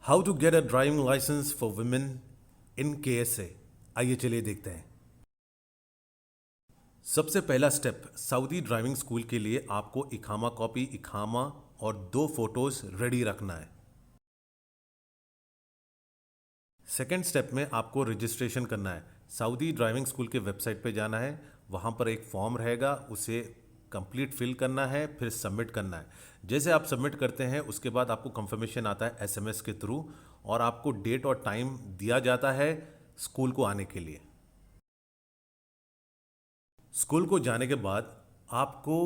How to get a driving licence for women in KSA। आइए चलिए देखते हैं। सबसे पहला स्टेप, सऊदी ड्राइविंग स्कूल के लिए आपको इकामा कॉपी, इकामा और 2 फोटोज रेडी रखना है। सेकेंड स्टेप में आपको रजिस्ट्रेशन करना है। सऊदी ड्राइविंग स्कूल के वेबसाइट पे जाना है, वहाँ पर एक फॉर्म रहेगा, उसे कंप्लीट फिल करना है, फिर सबमिट करना है। जैसे आप सबमिट करते हैं उसके बाद आपको कंफर्मेशन आता है SMS के थ्रू, और आपको डेट और टाइम दिया जाता है स्कूल को आने के लिए। स्कूल को जाने के बाद आपको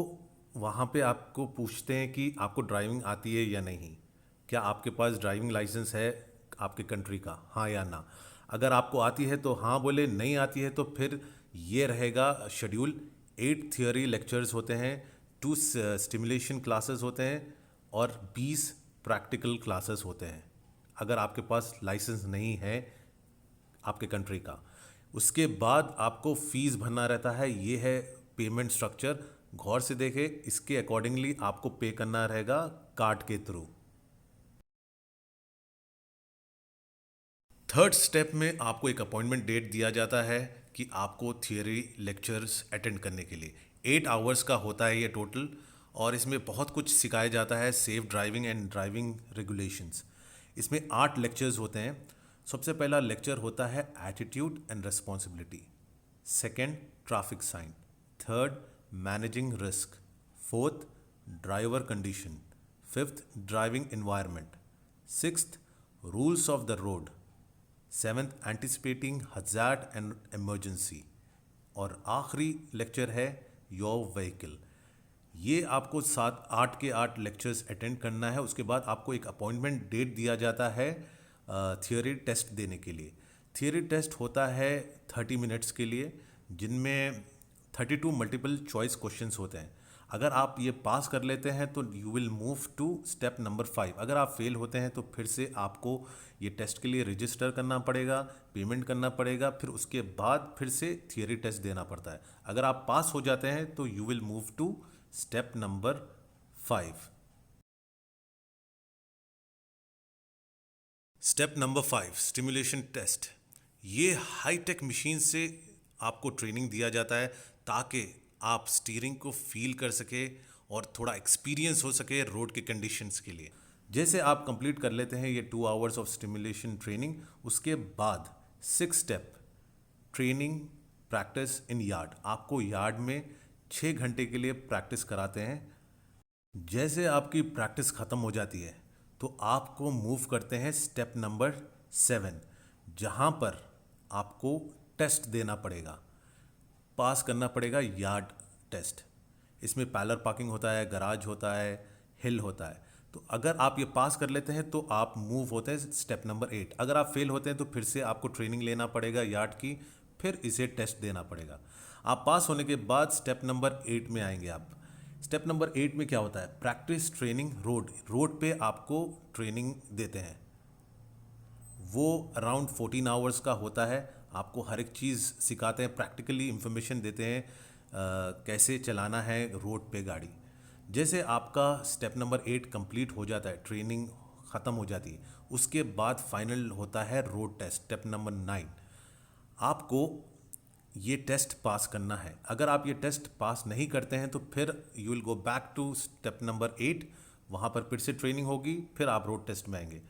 वहाँ पे आपको पूछते हैं कि आपको ड्राइविंग आती है या नहीं, क्या आपके पास ड्राइविंग लाइसेंस है आपके कंट्री का, हाँ या ना। अगर आपको आती है तो हाँ बोले, नहीं आती है तो फिर ये रहेगा शेड्यूल। 8 थियोरी लेक्चर्स होते हैं, 2 स्टिमुलेशन क्लासेस होते हैं और 20 प्रैक्टिकल क्लासेस होते हैं अगर आपके पास लाइसेंस नहीं है आपके कंट्री का। उसके बाद आपको फीस भरना रहता है। ये है पेमेंट स्ट्रक्चर, गौर से देखें, इसके अकॉर्डिंगली आपको पे करना रहेगा कार्ड के थ्रू। थर्ड स्टेप में आपको एक अपॉइंटमेंट डेट दिया जाता है कि आपको थियोरी लेक्चर्स अटेंड करने के लिए। 8 आवर्स का होता है ये टोटल, और इसमें बहुत कुछ सिखाया जाता है, safe driving and driving regulations. इसमें 8 लेक्चर्स होते हैं। सबसे पहला लेक्चर होता है attitude and responsibility. Second, traffic sign. Third, managing risk. Fourth, driver condition. Fifth, driving environment. Sixth, rules of the road. Seventh, anticipating hazard and emergency. और आखिरी lecture है योर व्हीकल। ये आपको 8 लेक्चर्स अटेंड करना है। उसके बाद आपको एक अपॉइंटमेंट डेट दिया जाता है थियोरी टेस्ट देने के लिए। थियोरी टेस्ट होता है 30 मिनट्स के लिए, जिनमें 32 मल्टीपल चॉइस क्वेश्चंस होते हैं। अगर आप ये पास कर लेते हैं तो you will move to step number 5। अगर आप फेल होते हैं तो फिर से आपको ये टेस्ट के लिए रजिस्टर करना पड़ेगा, पेमेंट करना पड़ेगा, फिर उसके बाद फिर से थियोरी टेस्ट देना पड़ता है। अगर आप पास हो जाते हैं तो you will move to step number 5। Step number 5, stimulation test. ये हाई टेक मशीन से आपको ट्रेनिंग दिया जाता है ताकि आप स्टीयरिंग को फील कर सके और थोड़ा एक्सपीरियंस हो सके रोड के कंडीशंस के लिए। जैसे आप कंप्लीट कर लेते हैं ये 2 आवर्स ऑफ स्टिमुलेशन ट्रेनिंग, उसके बाद 6 step training practice in yard. आपको यार्ड में 6 घंटे के लिए प्रैक्टिस कराते हैं। जैसे आपकी प्रैक्टिस ख़त्म हो जाती है तो आपको मूव करते हैं स्टेप नंबर 7, जहाँ पर आपको टेस्ट देना पड़ेगा, पास करना पड़ेगा यार्ड टेस्ट। इसमें पैरेलल पार्किंग होता है, गराज होता है, हिल होता है। तो अगर आप ये पास कर लेते हैं तो आप मूव होते हैं स्टेप नंबर 8। अगर आप फेल होते हैं तो फिर से आपको ट्रेनिंग लेना पड़ेगा यार्ड की, फिर इसे टेस्ट देना पड़ेगा। आप पास होने के बाद स्टेप नंबर 8 में आएंगे आप। स्टेप नंबर 8 में क्या होता है? Practice training road. रोड पे आपको ट्रेनिंग देते हैं, वो अराउंड 14 आवर्स का होता है। आपको हर एक चीज़ सिखाते हैं, प्रैक्टिकली इंफॉर्मेशन देते हैं कैसे चलाना है रोड पे गाड़ी। जैसे आपका स्टेप नंबर 8 कंप्लीट हो जाता है, ट्रेनिंग ख़त्म हो जाती है, उसके बाद फाइनल होता है रोड टेस्ट, स्टेप नंबर 9। आपको ये टेस्ट पास करना है। अगर आप ये टेस्ट पास नहीं करते हैं तो फिर you will go back to step number 8। वहाँ पर फिर से ट्रेनिंग होगी, फिर आप रोड टेस्ट में आएंगे।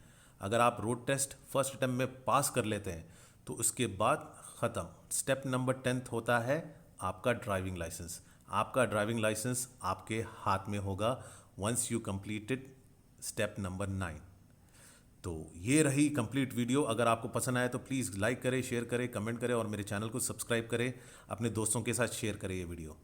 अगर आप रोड टेस्ट फर्स्ट अटेम्प्ट में पास कर लेते हैं तो उसके बाद ख़त्म। स्टेप नंबर 10 होता है आपका ड्राइविंग लाइसेंस। आपका ड्राइविंग लाइसेंस आपके हाथ में होगा once you completed step number 9। तो ये रही कंप्लीट वीडियो। अगर आपको पसंद आया तो प्लीज़ लाइक करें, शेयर करें, कमेंट करें और मेरे चैनल को सब्सक्राइब करें। अपने दोस्तों के साथ शेयर करें ये वीडियो।